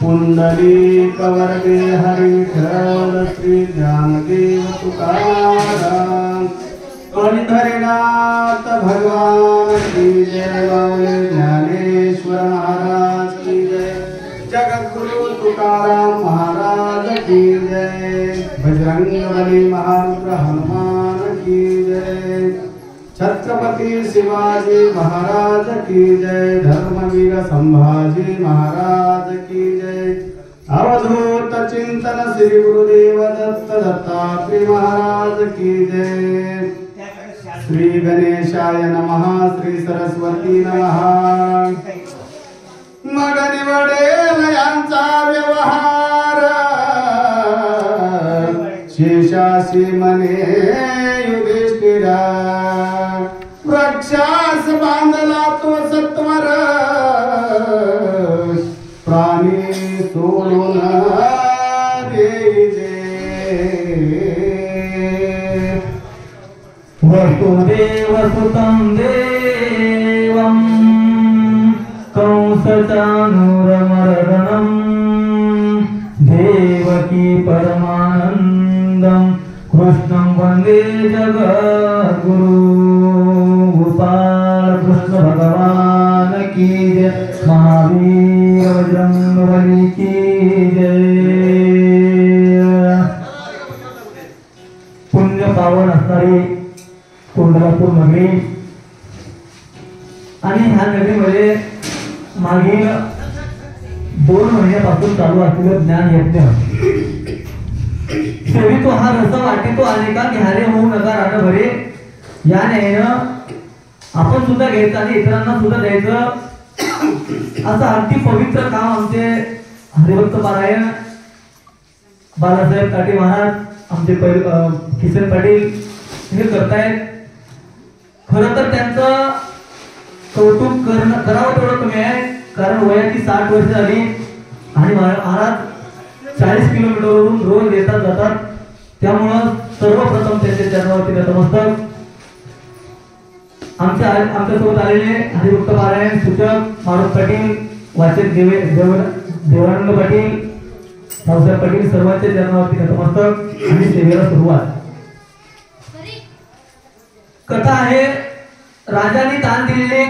पुंडलिक वरदे हरि विठ्ठल श्री ज्ञानदेव तुकाराम पंढरीनाथ भगवान की जय बावले ज्ञानेश्वर महाराज की जय जगद्गुरु तुकाराम महाराज की जय बजरंगबली महारुद्र हनुमान की जय छत्रपति शिवाजी महाराज की जय धर्मवीर संभाजी महाराज की जय अवधूत चिंतन श्री गुरुदेव दत्त दत्तात्रेय महाराज की जय श्री गणेशाय नमः श्री सरस्वती नमः मग निवडेल यांचा व्यवहार शेषाशी मने युधिष्ठिरा वृक्षास बांधला तो सत्वर प्राणी सोडून देजे वसुदेव सुतं देवं कंसचाणूरमर्दनं देवकी परमानन्दं कृष्णं वन्दे जगद्गुरु गोपाल कृष्ण भगवान की जय महावीर बजरंगबली की जय। पुण्य पावन असणारी कोल्हापूर नगरी आणि ह्या नगरीमध्ये मागील 2 महिन्यापासून चालू असलेलं ज्ञान यज्ञ सेवितो हा रस वाटितो अनेका घ्यारे होऊ नका रान भरे या न्यायानं आपण सुद्धा घ्यायचं आणि इतरांना सुद्धा द्यायचं असं अगदी पवित्र काम आमचे हरिभक्त पारायण बाळासाहेब काटे महाराज आमचे किसन पाटील हे करतायत। खरं तर त्यांचं कौतुक करावं तेवढं कमी आहे, कारण वयाची 60 वर्ष झाली आणि महाराज 40 किलोमीटरवरून रोज येतात जातात, त्यामुळं सर्वप्रथम त्यांच्या चरणावरती नतमस्तक। आमच्यासोबत आलेले हरिभक्त पारायण सूचक मारुत पाटील, वाचक देवानंद पाटील, रावसाहेब पाटील सर्वांच्या चरणावरती नतमस्तक आणि सेवेला सुरुवात। कथा आहे राजाने दान दिलेले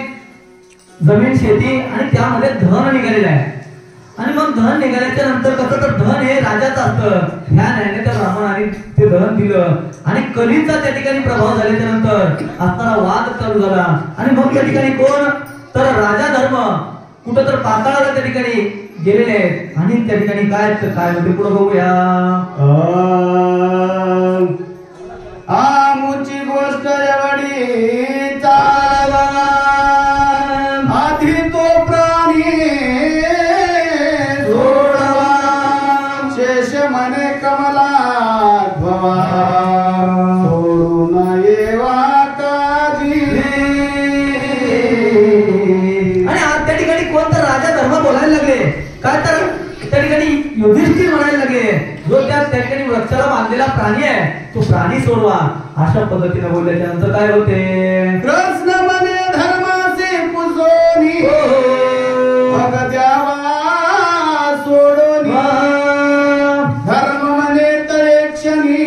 जमीन शेती आणि त्यामध्ये धन निघालेलं आहे आणि मग धन निघाल्याच्या नंतर कसं तर धन हे राजाचं असतं, ह्या न्यायाने त्या ब्राह्मणाने ते धन दिलं आणि कलीचा त्या ठिकाणी प्रभाव झाल्याच्या नंतर असताना वाद चालू झाला आणि मग त्या ठिकाणी कोण तर राजा धर्म कुठं तर पाताळाला त्या ठिकाणी गेलेले आहेत आणि त्या ठिकाणी काय म्हणते पुढे बघूया। आमुची गोष्ट एवढी चालवा आधी तो प्राणी सोडवा शेष मने कमला सोडून येवा काजी। आणि आज त्या ठिकाणी कोणता राजा धर्म बोलायला लागले, काय तर त्या ठिकाणी युधिष्ठिर म्हणायला लागले जो त्या ठिकाणी वृक्षाला बांधलेला प्राणी आहे तो प्राणी सोडवा, अशा पद्धतीने बोलल्याच्या नंतर काय होते कृष्ण मने धर्माचे पुजोनी मग द्यावा सोडून धर्म मने तळे क्षणी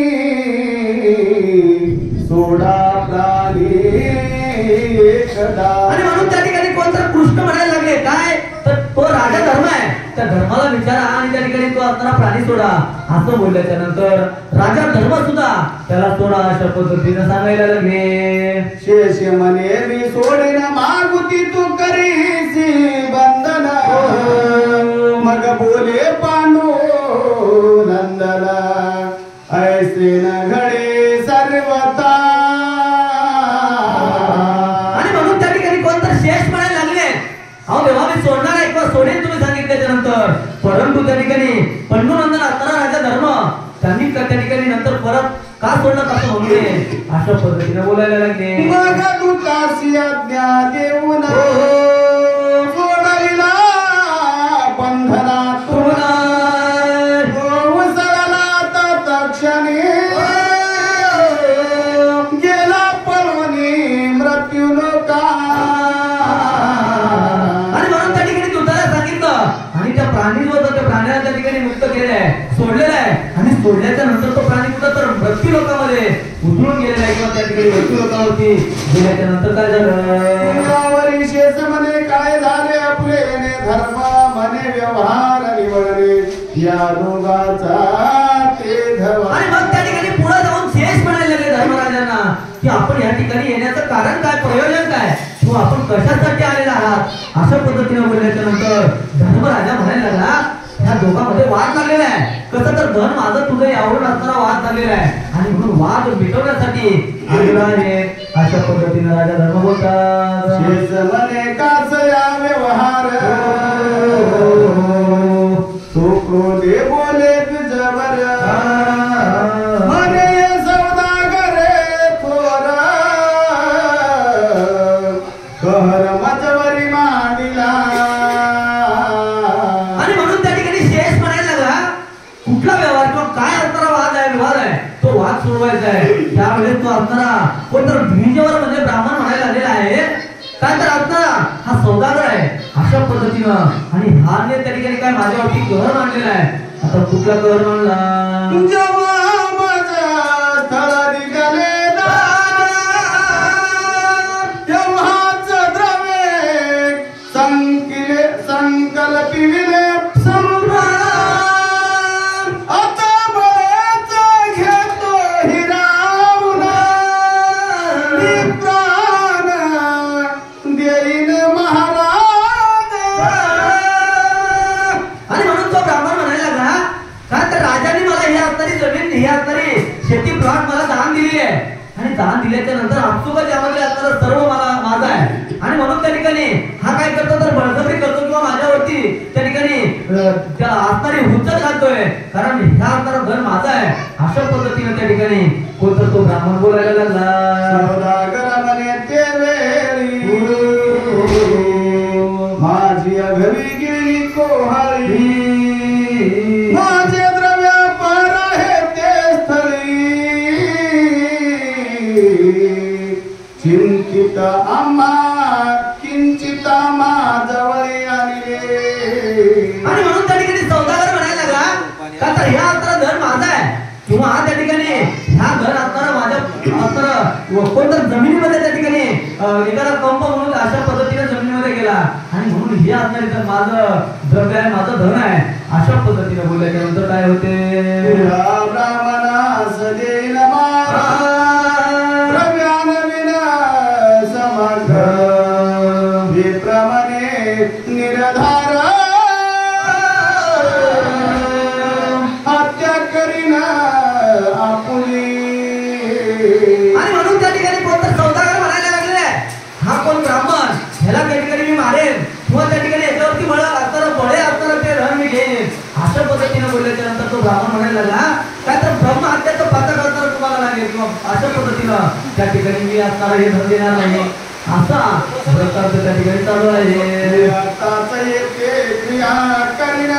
सोडा प्राणी एकदा। आणि म्हणून त्या ठिकाणी कोणता कृष्ण म्हणायला लागले काय तर तो राजा धर्म आहे, त्या धर्माला विचारा आणि त्या ठिकाणी तो असणारा प्राणी सोडा असं बोलल्याच्या नंतर राजा धर्म सुद्धा त्याला सोडा अशा पद्धतीने सांगायला लागले। शेष मने मी सोडेन मागुती तू करीसी बंधन मग बोले पांडू नंदना ऐसे न घडे सर्वता। आणि म्हणून त्या ठिकाणी कोणता शेष म्हणायला लागले अहो देवा मी सोडणार आहे किंवा सोडेन तुम्ही सांगितल्याच्या नंतर, परंतु त्या ठिकाणी पंडूनंदन असणारा राजा धर्म त्यांनी त्या ठिकाणी नंतर परत का सोडलं असं म्हणू नये अशा पद्धतीने बोलायला लागले। मग तू काशी आज्ञा देऊन सोडविला बंधनातून उसळला तत्क्षणी गेला पळवणी मृत्यू लोका। आणि म्हणून त्या ठिकाणी तुझ्याला सांगितलं आणि त्या प्राणी जो होता त्या प्राण्याला त्या ठिकाणी मुक्त केलेलं आहे, सोडलेलं आहे. आणि सोडल्याच्या नंतर तो प्राणी कुठं तर मृत्यू लोकांमध्ये उतरून गेलेला आहे किंवा त्या ठिकाणी मृत्यू लोकांवरती गेल्याच्या नंतर काय झालं? शेष म्हणे काय झाले आपले धर्म म्हणे व्यवहार निवडणे या दोघाचा ते धवा. आणि मग त्या ठिकाणी पुढे जाऊन शेष म्हणायला लागले धर्मराजांना की आपण या ठिकाणी येण्याचं कारण काय, प्रयोजन काय, किंवा आपण कशासाठी आलेला आहात. अशा पद्धतीने बोलल्याच्या नंतर धर्मराजा म्हणायला लागला ह्या दोघांमध्ये वाद लागलेला आहे. कसं तर धन माझं तुझं यावरून असणारा वाद झालेला आहे आणि म्हणून वाद मिटवण्यासाठी अशा पद्धतीने राजा धर्म बोलतात. शेष म्हणे काच या व्यवहार तो क्रोधे बोले जबर म्हणे सौदागर थोर कहर मजवरी मांडिला. आणि म्हणून त्या ठिकाणी शेष म्हणायला लागला कुठला व्यवहार किंवा काय असणारा वाद आहे, विवाद आहे, तो वाद सोडवायचा आहे. त्यावेळेस तो असणारा कोणतर द्विजवर म्हणजे ब्राह्मण म्हणायला आलेला आहे, काय तर असणारा हा सौदागर आहे. अशा पद्धतीनं आणि हाने त्या ठिकाणी काय माझ्यावरती कहर मांडलेला आहे. आता कुठला कहर मांडला? जेव्हा माझ्या स्थळा निघाले तेव्हाच द्रवे संकल्पिले संभ्रम आता बळच घेतो हिरावून प्राण देईन महाराज. आणि म्हणून तो ब्राह्मण म्हणायला लागला काय तर राजाने मला ही असणारी जमीन, ही असणारी शेती प्लॉट मला दान दिली आहे आणि दान दिल्याच्या नंतर आपसुकच यामध्ये असणारं सर्व मला माझं आहे. आणि म्हणून त्या ठिकाणी हा काय करतो तर बळजबरी करतो किंवा माझ्यावरती त्या ठिकाणी असणारी हुज्जत घालतोय कारण ह्या असणारा धन माझा आहे. अशा पद्धतीने त्या ठिकाणी कोणतर तो ब्राह्मण बोलायला लागला. सौदागर म्हणे ते वेळी माझी अघरी गेली कोहाळी माझे द्रव्य पर आहे ते स्थळी चिंतित आम्हा किंचित माझवळी आणले. आणि म्हणून त्या ठिकाणी सौदागर म्हणायला लागला का तर ह्या असणारा धन माझा आहे किंवा हा त्या ठिकाणी ह्या धन असणारा माझ्या असणारा कोणतर जमिनीमध्ये त्या ठिकाणी एखादा कंप म्हणून अशा पद्धतीने जमिनीमध्ये गेला आणि म्हणून हे असणारी तर माझं द्रव्य आहे, माझं धन आहे. अशा पद्धतीने बोलल्याच्या नंतर काय होते? ब्राह्मणास देईन मारा द्रव्यान विना समग्र विप्रमाणे निर्धार हत्या करीन आपुली. आणि म्हणून त्या ठिकाणी कोणतर सौदागर म्हणायला लागलेला आहे हा कोण ब्राह्मण ह्याला त्या ठिकाणी मी मारेन किंवा त्या ठिकाणी याच्यावरती मला असणारं बळे असणारं ते धन मी घेईन. अशा पद्धतीने बोलल्याच्या नंतर तो ब्राह्मण म्हणायला लागला काय तर ब्रह्महत्याचं पातक असणारं तुम्हाला लागेल किंवा अशा पद्धतीनं त्या ठिकाणी मी असणारं हे धन देणार नाही. असा प्रकारचं त्या ठिकाणी चालू आहे. आताच येते क्रिया करीन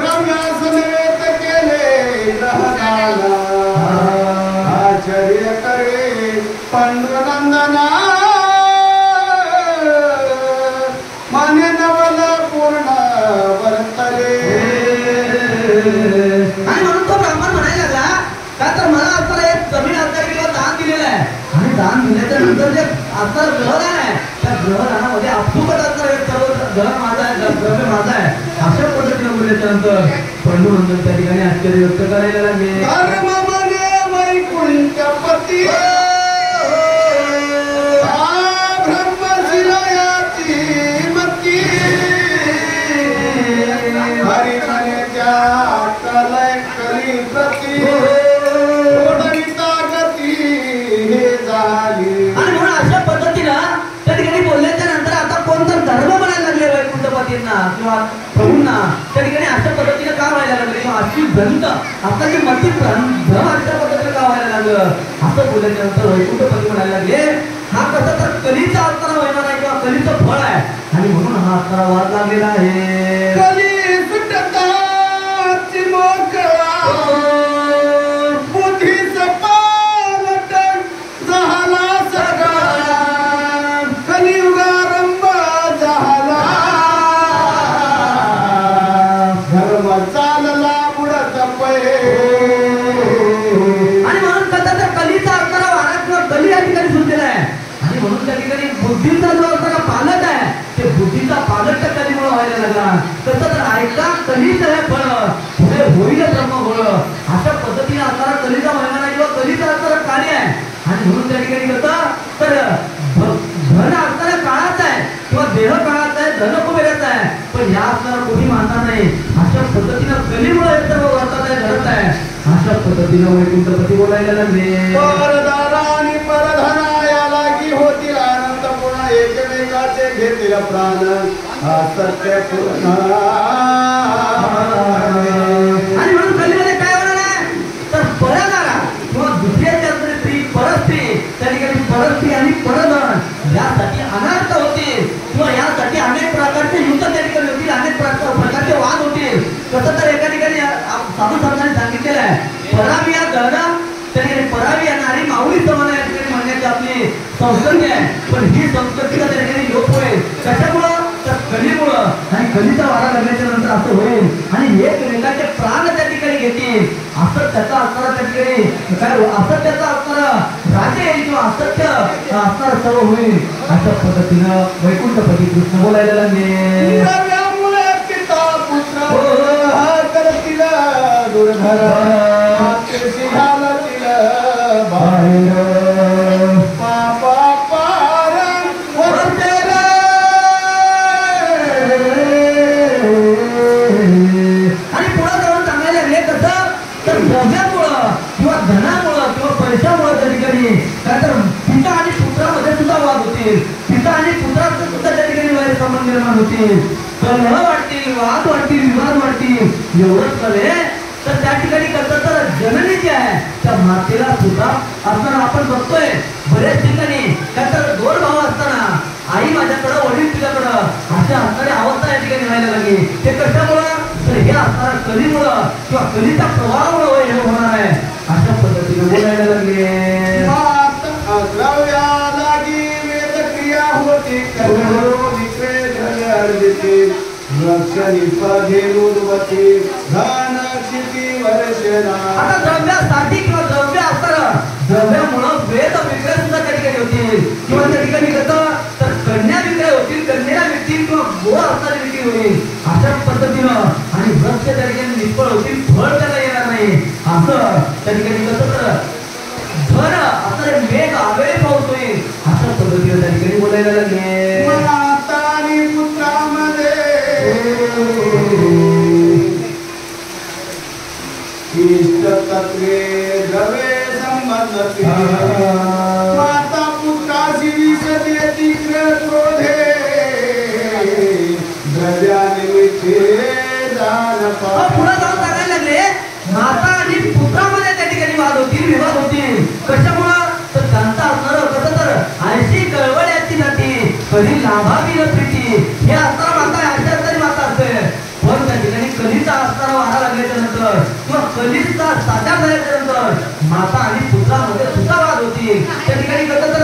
रम्यास निवेद केले लहराला आश्चर्य करे पांडुरंदना माने नवल पूर्ण वर्तले. आणि म्हणून तो ब्राह्मण म्हणायला लागला का तर मला असणारं एक जमीन असणारी किंवा दान दिलेलं आहे आणि दान दिल्याच्या नंतर जे असणारं ग्रहदान आहे त्या ग्रहदानामध्ये आपसुकच असणारं एक सर्व धन माझा आहे, द्रव्य माझा आहे. अशा पद्धतीने बोलल्याच्या नंतर पांडुरंजन त्या ठिकाणी आश्चर्य व्यक्त करायला लागले. धर्म म्हणे वैकुंठपती ब्रह्मशिलायाची मती हरी म्हणे त्या कलय कली प्रती ओढविता गती हे झाली. आणि म्हणून अशा पद्धतीनं त्या ठिकाणी बोलल्याच्या नंतर आता कोणतं धर्म म्हणायला लागले वैकुंठपतींना किंवा प्रभूंना त्या ठिकाणी अशा पद्धतीने का व्हायला लागले किंवा अशी गंत आता जी मती भ्रम अशा पद्धतीने का व्हायला लागलं असं बोलल्याच्या नंतर वैकुंठपती म्हणायला लागले हा कसा तर कलीचा असणारा महिना आहे किंवा कलीचं फळ आहे आणि म्हणून हा असणारा वाद लागलेला आहे. कली सुटताची मोकळा बुद्धीच पालट झाला सगळा कलियुगारंभ झाला बुद्धीचा जो असता का पालक आहे ते बुद्धीचा पालक त्या कलीमुळे व्हायला लागला. तसं तर ऐका कलीच हे फळ पुढे होईल ब्रह्मफळ अशा पद्धतीने असणारा कलीचा महिमा नाही किंवा कलीचा असणारं कार्य आहे. आणि म्हणून त्या ठिकाणी कसं तर धन असणारा काळाच आहे किंवा देह काळाचा आहे, धन कुबेराचा आहे, पण या असणारा कोणी मानणार नाही. अशा पद्धतीनं कलीमुळे हे सर्व वर्तात आहे, घडत आहे. अशा पद्धतीनं वैकुंठपती बोलायला लागले. परदारा आणि परधना लागी होतील आनंद पुन्हा एकमेकाचे घेतील प्राण सत्य पूर्ण. आणि म्हणून कलीमध्ये काय होणार आहे तर परदारा किंवा दुसऱ्याच्या स्त्री परस्त्री त्या ठिकाणी परस्त्री आणि परधन यासाठी अनर्थ होतील किंवा यासाठी अनेक प्रकारचे युद्ध त्या ठिकाणी होतील, अनेक प्रकारचे वाद होतील. कसं तर एका ठिकाणी साधू संतांनी सांगितलेलं आहे परावी या धन त्या ठिकाणी परावी या नारी माऊली समान या ठिकाणी म्हणण्याची आपली संस्कृती आहे. पण ही संस्कृतीला त्या ठिकाणी लोप होईल. कशामुळं तर कलीमुळं आणि कलीचा वारा लागल्याच्या नंतर असं होईल आणि एकमेकाचे प्राण त्या ठिकाणी घेतील. असं त्याचा असणारा त्या ठिकाणी काय असं त्याचा असणारा राज्य येईल किंवा असत्य असणारं सर्व होईल. अशा पद्धतीनं वैकुंठपती कृष्ण बोलायला लागले. द्रव्यामुळे पिता पुत्र करतील दुर्धर मातेशी घालतील बाहेर पापा पार वरतेल. आणि पुढे जाऊन सांगायला लागले कसं तर द्रव्यामुळं किंवा धनामुळं किंवा पैशामुळं त्या ठिकाणी काय तर पिता आणि पुत्रामध्ये सुद्धा वाद होतील, पिता आणि पुत्रात सुद्धा त्या ठिकाणी वैरसंबंध निर्माण होतील, कलह वाढतील, वाद वाढतील, विवाद वाढतील. एवढंच नव्हे तर त्या ठिकाणी कसं तर जननी जी आहे त्या मातेला सुद्धा असताना आपण बघतोय बऱ्याच ठिकाणी काय तर दोन भाव असताना आई माझ्याकडं वडील तुझ्याकडं अशा असणारी अवस्था या ठिकाणी व्हायला लागली. ते कशामुळं तर हे असणारा कलीमुळं किंवा कलीच्या प्रवाहामुळे हे होणार आहे. अशा पद्धतीने बोलायला लागले. द्रव्या लागी वेद क्रिया होती आता द्रव्यासाठी किंवा द्रव्य असताना द्रव्यामुळं वेद विक्रय सुद्धा त्या ठिकाणी होतील किंवा त्या ठिकाणी कसं तर कन्या विक्रय होतील, कन्या विकतील किंवा गोळ असणारी विक्री होईल. अशा पद्धतीनं आणि वृक्ष त्या ठिकाणी निष्फळ होतील, फळ त्याला येणार नाही. असं त्या ठिकाणी कसं तर धन असणारे मेघ आवेळी पाऊस होईल. अशा पद्धतीनं त्या ठिकाणी बोलायला लागले. माता आणि पुत्रामध्ये इष्ट तत्वे द्रवे संबंधते माता पुत्राशी विसदेती क्रोधे द्रव्यानिमित्ते दानपा. पुढे जाऊन सांगायला लागले माता आणि पुत्रामध्ये त्या ठिकाणी वाद होतील, विवाद होतील. कशामुळं तर त्यांचा असणारं कसं तर ऐशी कळवळ्याची नाती कधी लाभावी न प्रीती हे असणारा माता अशा असणारी माता असते. पण त्या ठिकाणी कलीचा असणारा वारा लागल्याच्या नंतर किंवा कलीचा साध्या झाल्याच्या नंतर माता आणि पुत्रामध्ये सुद्धा वाद होतील. त्या ठिकाणी कसं तर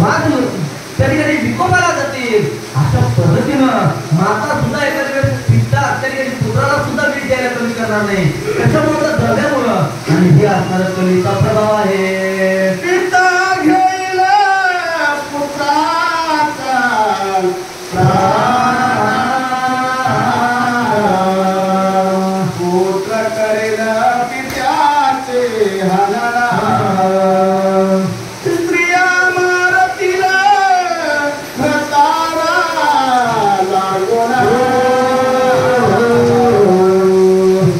वाद त्या ठिकाणी विकोपाला जातील. अशा पद्धतीनं माता सुद्धा एखाद्या वेळेस पिता त्या ठिकाणी पुत्राला सुद्धा वीट द्यायला कमी करणार नाही. त्याच्यामुळं द्रव्यामुळं आणि हे असणारा कलीचा प्रभाव आहे. पिता घेईल पुत्राचा पुत्र करेल पित्याचे हनना स्त्रिया मारतील तारा लागून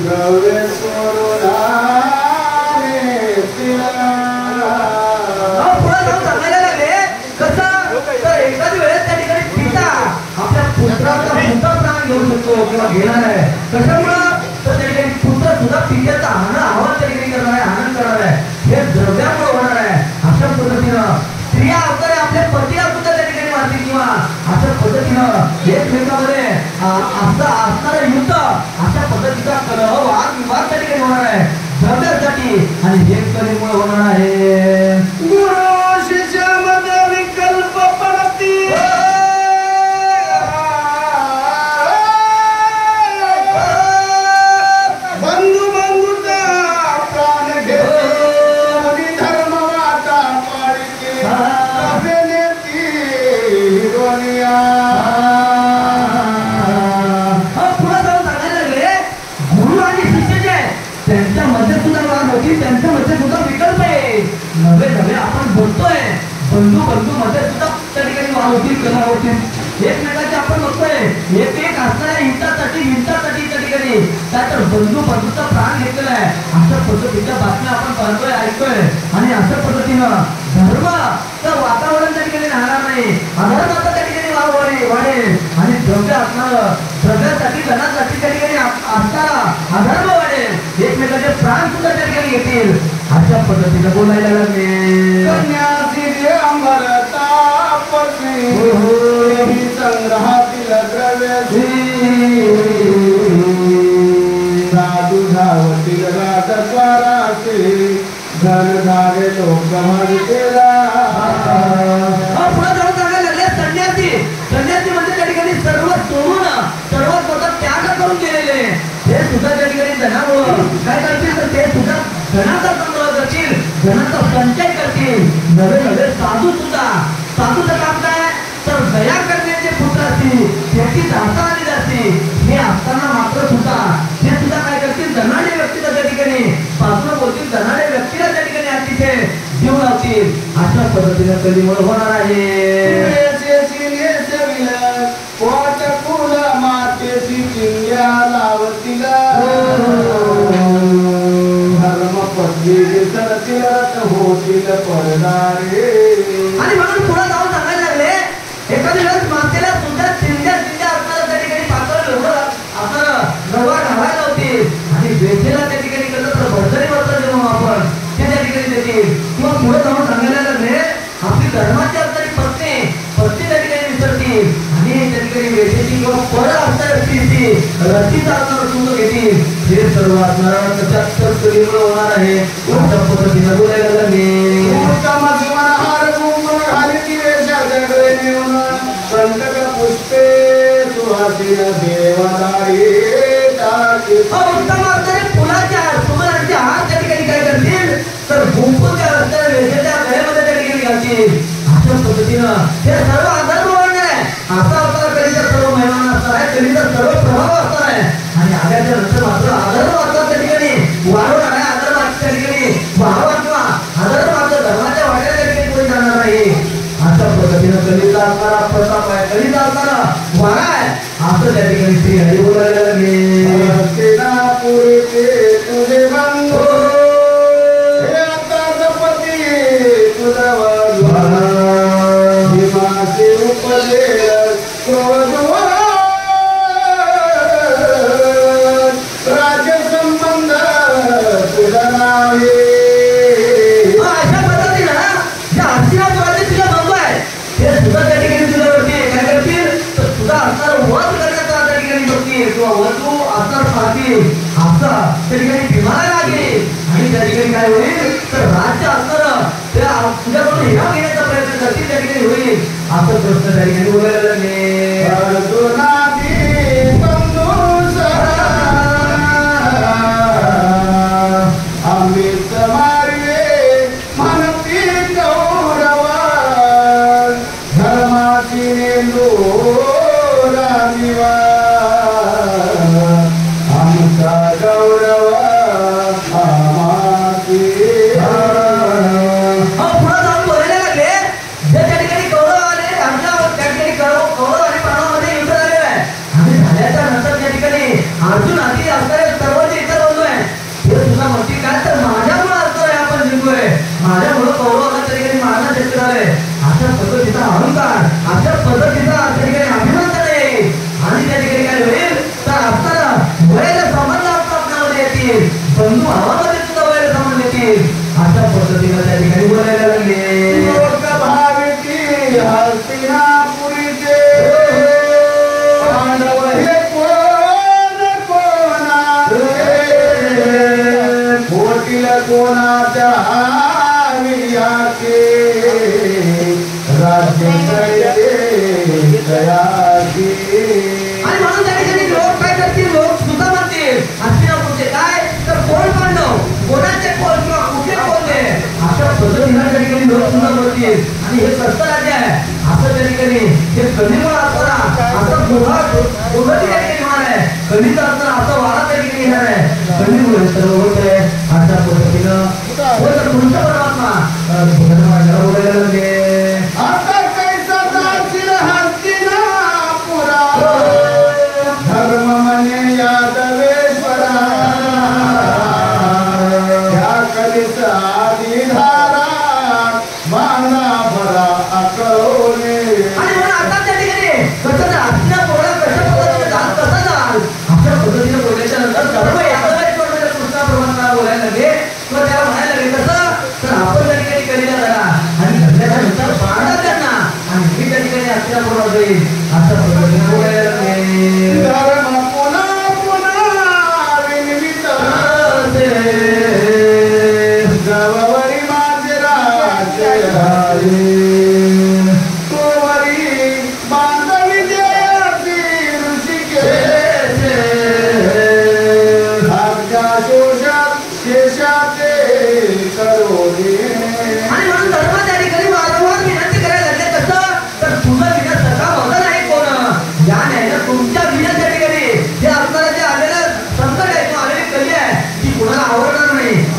द्रव्य सोडून पुढे जाऊन सांगायला लागले कसं तर एखाद्या वेळेस त्या ठिकाणी पिता आपल्या पुत्राचा मोठा प्राण घेऊ शकतो किंवा घेणार आहे. कशामुळं तर त्या ठिकाणी पुत्र सुद्धा पित्याचा आवाज त्या ठिकाणी करणार आहे, आनंद करणार आहे. हे द्रव्यामुळे होणार आहे. अशा पद्धतीनं स्त्रिया असणारे आपल्या पतीला सुद्धा त्या ठिकाणी मारतील किंवा अशा पद्धतीनं एकमेकांमध्ये असणारं युद्ध अशा पद्धतीचा कलह वाद विवाद त्या ठिकाणी होणार आहे द्रव्यासाठी आणि हे कलेमुळे होणार आहे. गुरु शिष्यामध्ये विकल्प पडती बंधू बंधूचा प्राण घेते धर्म वाटा पाडते बंधू बंधू मध्ये सुद्धा त्या ठिकाणी वाद होतील, कला होतील. एकमेकाचे आपण बघतोय एक असणाऱ्या हिंसासाठी त्या ठिकाणी काय तर बंधू बंधूचा प्राण घेतलेला आहे. अशा पद्धतीच्या बातम्या आपण पाहतोय, ऐकतोय. आणि अशा पद्धतीनं धर्माचं वातावरण त्या ठिकाणी राहणार नाही, अधर्माचा त्या ठिकाणी वाढेल आणि द्रव्य असणार द्रव्यासाठी धनासाठी त्या ठिकाणी असणारा अधर्म वाढेल, एकमेकाचे प्राण सुद्धा त्या ठिकाणी घेतील. अशा पद्धतीनं बोलायला लागले. संग्रहातील द्रव्य साधू धावतील राजद्वाराचे धन धारे लोक म्हणतेला. पुढे जाऊन सांगायला लागले संन्यासी म्हणजे त्या ठिकाणी सर्व सोडून सर्व स्वतः त्याग करून गेलेले हे सुद्धा त्या ठिकाणी धनामुळं काय करतील तर ते सुद्धा धनाचा संग्रह करतील, धनाचा संचय करतील. नवे नवे साधूचं काम काय तर दया करण्याचे पुत्र असतील, त्याची दाता आलेली असतील. हे असताना मात्र सुद्धा ते सुद्धा काय करतील धनाढ्य व्यक्तीला त्या ठिकाणी पासून बोलतील, धनाढ्य व्यक्तीला त्या ठिकाणी अतिशय जीव लावतील. अशा पद्धतीने कलीमुळे होणार आहे. मातेची चिंग्या लावतीला धर्मपत्नी सरतील होतील पडणारे. आणि म्हणून पुढे जाऊन सांगायला लागले एखाद्या वेळेस मातेला सुद्धा चिंध्या असणारा त्या ठिकाणी पातळ असणारं गरबा घालायला होतील आणि वेठेला त्या ठिकाणी कसं तर भरतरी वस्त्र जेव्हा आपण ते त्या ठिकाणी देतील. किंवा पुढे जाऊन सांगायला लागले आपली धर्माची असणारी पत्नी त्या ठिकाणी विसरतील आणि त्या ठिकाणी वेठेची किंवा पर असणाऱ्या स्त्रीची रतीचा असणारा सुंद घेतील. हे सर्व असणारा त्याच्यात कलीमुळे होणार आहे. अशा पद्धतीने बोलायला लागले. कंटक पुष्पे सुहासिन देवदारी उत्तम असणारे फुलाचे हार सुगंधाचे हार त्या ठिकाणी काय करतील तर भूपूच्या असणाऱ्या वेठेच्या गळ्यामध्ये त्या ठिकाणी घालतील. अशा पद्धतीनं हे सर्व अधर्म होणार आहे. असा असणारा कलीचा सर्व महिमा असणार आहे, कलीचा सर्व प्रभाव असणार आहे. आणि आल्याच्या नंतर मात्र अधर्म असणार त्या ठिकाणी वाढवणार आहे. अधर्म त्या ठिकाणी वाढवा किंवा अधर्म मात्र धर्माच्या वाट्याला त्या ठिकाणी कोणी जाणार नाही. अशा पद्धतीनं कलीचा असणारा प्रताप आहे, कलीचा असणारा वारा आहे. असं त्या ठिकाणी श्री हरी बोलायला लागले. तुझे बंधू हे आता गणपती तुझा भीमाचे उपदे राजसंबंध तुझा नाही. अशा पद्धतीनं ज्या हस्तिनापुराचे तुझा बंधू आहे ते सुद्धा त्या ठिकाणी तुझ्यावरती काय करतील तर तुझा असणारा वध करण्याचा त्या ठिकाणी बघतील किंवा वधू असणार पाहतील. असा त्या ठिकाणी भीमाला लागेल आणि त्या ठिकाणी काय होईल तर राज्य असणार त्या तुझ्याकडून हिराव घेण्याचा प्रयत्न करतील, त्या ठिकाणी होईल. असं प्रश्न त्या ठिकाणी बोलायला लागले. अमृत मारले म्हणती गौरव धर्माची रामिवा आमचा गौरव आमाची. पुढे जाऊन बोलायला लागले जे त्या ठिकाणी गौरव आले आमच्या त्या ठिकाणी गौरव आणि प्राणामध्ये युद्ध झालेलं आहे आणि झाल्याच्या नंतर त्या ठिकाणी अर्जुन आधी असणारे सर्व जे इतर बंधू आहे ते सुद्धा म्हणते काय तर माझ्यामुळे असतोय आपण जिंकलोय, माझ्यामुळे कौरवाला त्या ठिकाणी मारणं शक्य झालंय. अशा पद्धतीचा अहंकार, अशा पद्धतीचा त्या ठिकाणी अभिमान येईल आणि त्या ठिकाणी काय होईल तर असताना वयाला संबंध आपल्यामध्ये येतील, बंधू भावामध्ये सुद्धा वयाला संबंध येतील. अशा पद्धतीने त्या ठिकाणी बोलायला लागले. लोक भाविकी हस्तिनापुरीचे पांडव हे कोण होतील कोणाच्या वीर्याचे राज्य दयाची. आणि म्हणून त्या ठिकाणी लोक काय करतील लोक सुद्धा म्हणतील हस्तिनापूरचे काय तर कोण पांडव कोणाचे कोण किंवा कुठे कोणते अशा पद्धतीने त्या ठिकाणी लोक सुद्धा बोलतील. आणि हे सत्य राज्य आहे असं त्या ठिकाणी हे कलीमुळे असताना असं दुर्गती त्या ठिकाणी होणार आहे. कलीचा असताना असा वारा त्या ठिकाणी येणार आहे. कलीमुळे सर्व होत आहे. अशा पद्धतीनं पुरुष परमात्मा बोलायला लागले.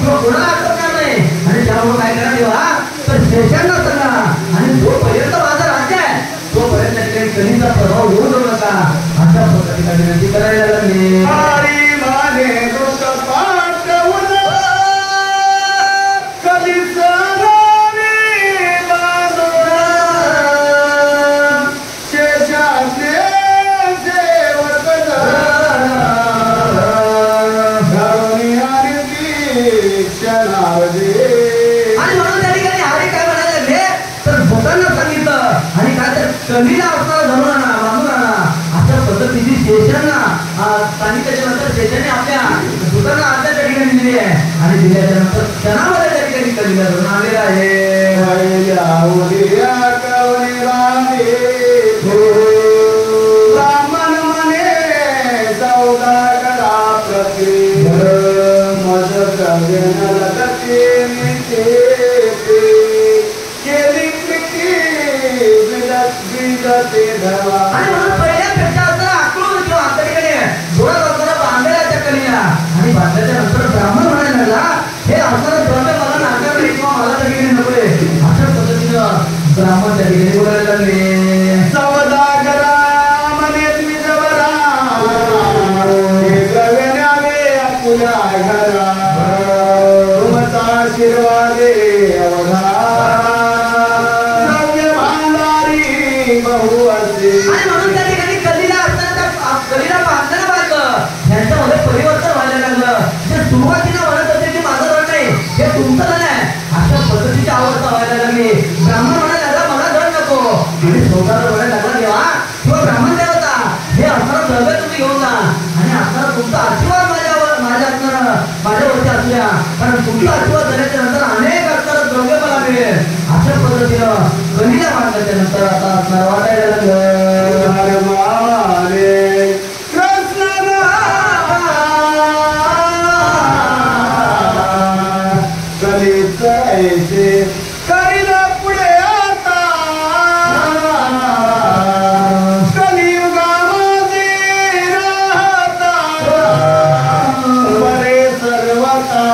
किंवा कोणाला आटोपणार नाही. आणि त्यामुळे काय करा देवा तर शेषांना सांगा आणि जोपर्यंत माझं राज्य आहे तोपर्यंत त्या ठिकाणी कलीचा प्रभाव होऊ देऊ नका अशा पद्धतीने विनंती करायला लागली. हरी माने दुःख पाठवून कलीचा आणि म्हणून त्या ठिकाणी हरी काय म्हणायला लागले तर भूतांना सांगितलं आणि काय तर कलीला असणारा धरून आणा बांधून आणा अशा पद्धतीची शेषांना सांगितल्याच्या नंतर शेषाने आपल्या भूतांना आज्ञा त्या ठिकाणी दिली आहे आणि दिल्याच्या नंतर क्षणामध्ये त्या ठिकाणी कलीला धरून आणलेला आहे. ब्राह्मण म्हणे सौदागरा प्रति आणि म्हणून पहिल्यापेक्षा असताना आकडून किंवा आपल्या ठिकाणी जोरात असताना बांधलेला त्या कलीला आणि बांधल्याच्या नंतर ब्राह्मण म्हणायला लागला हे असणारं द्रव्य मला नाकार नाही किंवा मला त्या ठिकाणी नको अशा पद्धतीनं ब्राह्मण त्या ठिकाणी बोलायला लागले. सौदागरा म्हणे द्विजवरा आपुल्या घरा तुमचा आशीर्वादे अवघा द्रव्य भांडारी बहु असे. आणि म्हणून त्या ठिकाणी कलीला असताना कलीला बांधताना बांधलं यांच्यामध्ये परिवर्तन व्हायला लागलं. जे सुरुवातीला म्हणत होते की माझं धड नाही हे तुमचं धन आहे अशा पद्धतीची अवस्था व्हायला लागली. ब्राह्मण म्हणायला लागला मला धड नको आणि सौदागर म्हणायला लागला देवा किंवा ब्राह्मण देवता हे असणारं द्रव्य तुम्ही घेऊन जा आणि असणारा तुमचा आशीर्वाद माझ्यावरती असू द्या कारण तुमचा आशीर्वाद झाल्याच्या नंतर अनेक असणारं द्रव्य मला मिळेल अशा पद्धतीनं कलीला बांधल्याच्या नंतर आता असणार वाटायला लागलं. करीला पुढे आता कलियुगामध्ये राहता बरे सर्वता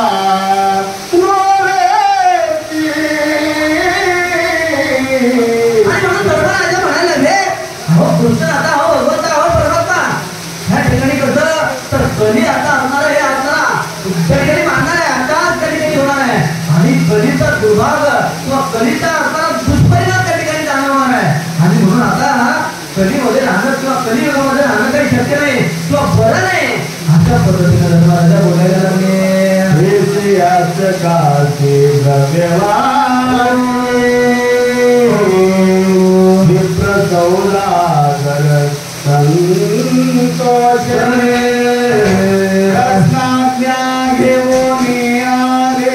आणि म्हणून धर्मराजा म्हणायला लागले हो कृष्ण आता हो भगवंता हो परमात्मा ह्या ठिकाणी कसं तर कली आता असणार हे असणारा त्या ठिकाणी मानणार आहे आताच त्या ठिकाणी होणार आहे आणि कलीचा दुर्भाग किंवा कलीचा असणारा दुष्परिणाम त्या ठिकाणी जाणवणार आहे आणि म्हणून आता कलीमध्ये राहणं किंवा कलियुगामध्ये राहणं काही शक्य नाही किंवा बरं नाही अशा पद्धतीने धर्मराजा बोलायला लागले. विप्र सौदागर संतोष रत्नाज्ञा घेऊन आले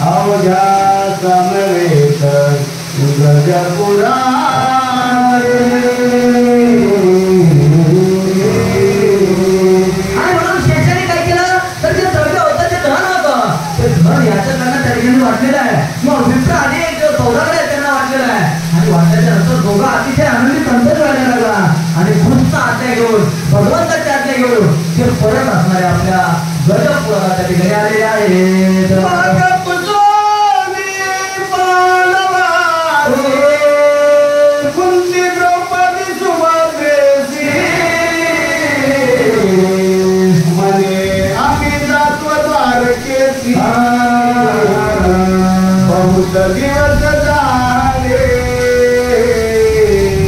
अवघ्या समवेत गजपुरा वाटलेला आहे किंवा विप्र आणि एक सौदागर आहे त्यांना वाटलेला आहे आणि वाटल्याच्या नंतर दोघं अतिशय आनंदी संतोष व्हायला लागला आणि कृष्ण आज्ञा घेऊन भगवंताची आज्ञा घेऊन ते परत असणारे आपल्या गजपुराला त्या ठिकाणी आलेले आहेत. कुंती द्रौपदी सुभद्रेसी म्हणे आम्ही जातो द्वारकेसी बहुत दिवस झाले.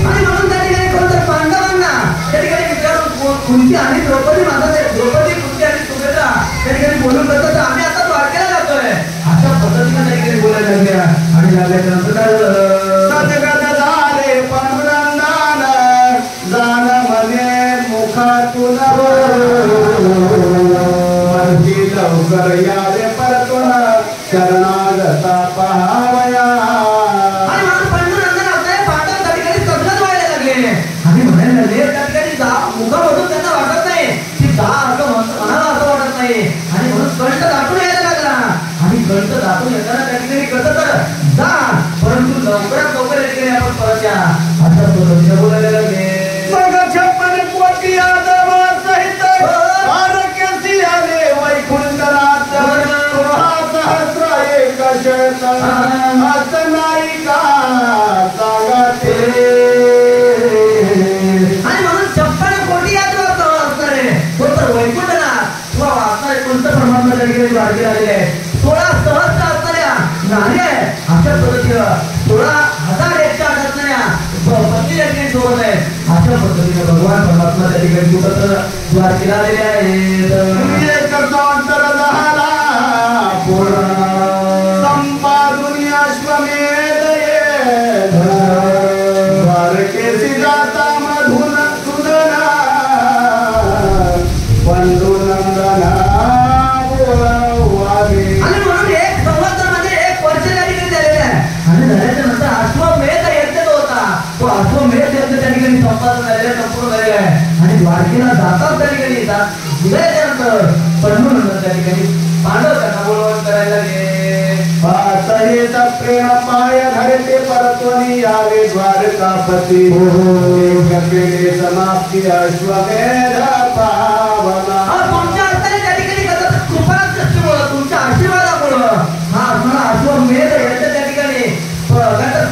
आणि म्हणून त्या ठिकाणी कोणत्या पांडवांना त्या ठिकाणी विचारून कुंती आणि द्रौपदी मानतात द्रौपदी कुंती आणि सुभद्रा त्या ठिकाणी बोलून करतात आम्ही आता द्वारकेला जातोय अशा पद्धतीने त्या ठिकाणी बोलायला लागल्या आणि लागल्याच्या नंतर काय सजगत झाले पांडुरंगान जाण म्हणे मुखातून म्हणती लवकर यावे परतून शरणागता पहावया. आणि म्हणून पांडुरंगाने आपल्या पांडव त्या ठिकाणी सजगत व्हायला लागले आणि म्हणायला लागले त्या ठिकाणी मुखामधून त्यांना वाटत नाही की जा असं म्हणाला असं वाटत नाही आणि म्हणून कंठ दाटून यायला लागला आणि कंठ दाटून येताना त्या ठिकाणी कसं तर जा परंतु लवकरात लवकर या ठिकाणी आपण परत या अशा पद्धतीने बोलायला लागले. मग 56 कोटी यादव सहित आरोग्यासी आले वैकुंठला असं नाही का सांगा ते. आणि म्हणून 56 कोटी यात असणार आहे. कोणतं वैकुंठनाथ किंवा वाचणार कोणतं परमात्मा त्या ठिकाणी द्वारकेला आलेले आहे. 16 सहस्र असणाऱ्या नारी आहे. अशा पद्धतीनं 16,108 असणाऱ्या पत्नी त्या ठिकाणी सोबत आहे. अशा पद्धतीने भगवान परमात्मा त्या ठिकाणी कुठं द्वारकेला आलेले आहेत. अंतर झाला पूर्ण संपादुनी अश्वमेध द्वारकेसी जाता मधुन सुदना पंडुनंदना बोलावावे. आणि म्हणून 1 संवत्सरामध्ये 1 वर्ष त्या ठिकाणी झालेलं आहे. आणि झाल्याच्या नंतर अश्वमेध यज्ञ जो होता तो अश्वमेध यज्ञ त्या ठिकाणी संपादन झालेला संपूर्ण झालेला आहे. आणि द्वारकेला जातात त्या ठिकाणी उदयाच्यानंतर पंडुनंदन त्या ठिकाणी पांडव त्यांना बोलवण करायला सहेचा प्रेम पाय धरते परत्वनी यावे द्वारकापती. केले समाप्ती अश्वमेध पावना. तुमच्या हाताने त्या ठिकाणी कृपादृष्टीमुळं तुमच्या आशीर्वादामुळं हा असणारा अश्वमेध यज्ञ त्या ठिकाणी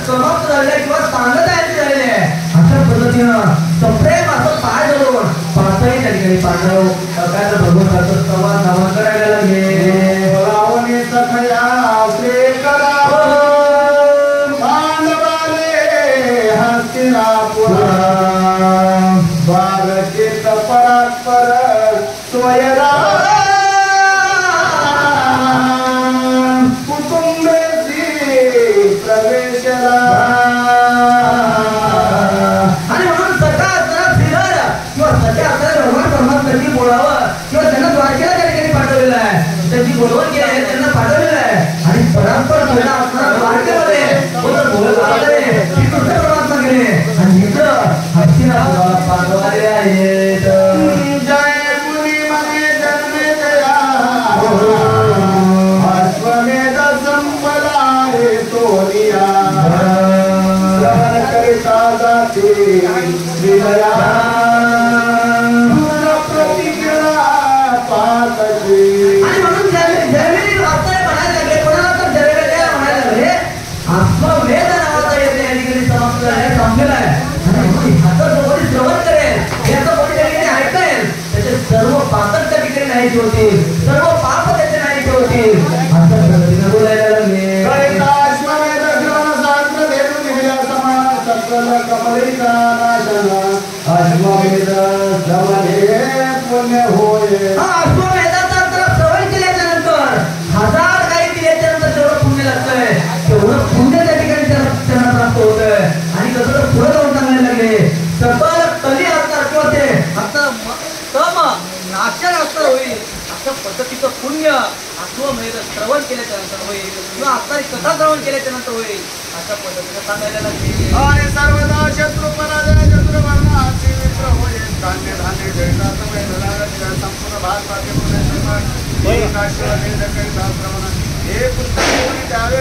समाप्त झालेला किंवा सांगत झालेले आहे. अशा पद्धतीनं सप्रेम असं पाय धरून पाचही त्या ठिकाणी पांडव काय तर भगवंताचं संवाद नमन करायला लागले. रावणी सखया श्री करा पांडवाले हस्तिनापुरा द्वारकेत परात्पर स्वयरा कुटुंबेशी प्रवेशला. आणि म्हणून सखा असताना फिरर किंवा सख्या असताना भगवान परमात्म्याची बोलावं किंवा त्यांना द्वारकेला त्या ठिकाणी पाठवलेलं आहे. त्यांची बोलवण केली आहे, त्यांना पाठवलेलं आहे. आणि परस्पर पहिला असणारा द्वारकेमध्ये श्रीकृष्ण परमात्मा गेले आणि इकडं हस्तिनापुराला पांडव आले आहेत. जय मुनी मने जन्मे जया अश्वमेध संपला रे सोनिया. श्रवण करिता जाते विजया प्रतिक्रिया पातशी. आणि म्हणून ज्यावेळी वाचताय म्हणायला लागले, कोणाला तर जयवेळेला म्हणायला लागले, अश्वमेध नावाचा यज्ञ या ठिकाणी समाप्त आहे, संपलेला आहे. आणि म्हणून ह्याचं जो कोणी श्रवण करेल, याचं कोणी त्या ठिकाणी ऐकेल, त्याचे सर्व पातक त्या ठिकाणी नाहीचे होतील, सर्व पाप त्याचे नाहीचे होतील. अशा पद्धतीने बोलायला लागले. अश्वमेध श्रवण शास्त्र धेनु दिव्या समान सकल कमलिका नाशन. अश्वमेध श्रवणे पुण्य होय. हा अश्वमेधाचा तर श्रवण केल्याच्या नंतर 1000 गायी दिल्याच्या नंतर जेवढं पुण्य लागतंय तेवढं पुण्य त्या ठिकाणी त्यांना प्राप्त होतंय. आणि कसं तर पुढे जाऊन सांगायला लागले, सकल कली असणार किंवा ते आता तम नाशन असणार होईल. अशा पद्धतीचं पुण्य अश्वमेध श्रवण केल्याच्या नंतर होईल किंवा आता कथा श्रवण केल्याच्या नंतर होईल. अशा पद्धतीने सांगायला लागले. आणि सर्वदा शत्रू पराजय चतुर्वर्णाची मित्र होय. धान्य धान्य जयनाथ संपूर्ण भारताचे पुणे हे पुस्तक द्यावे.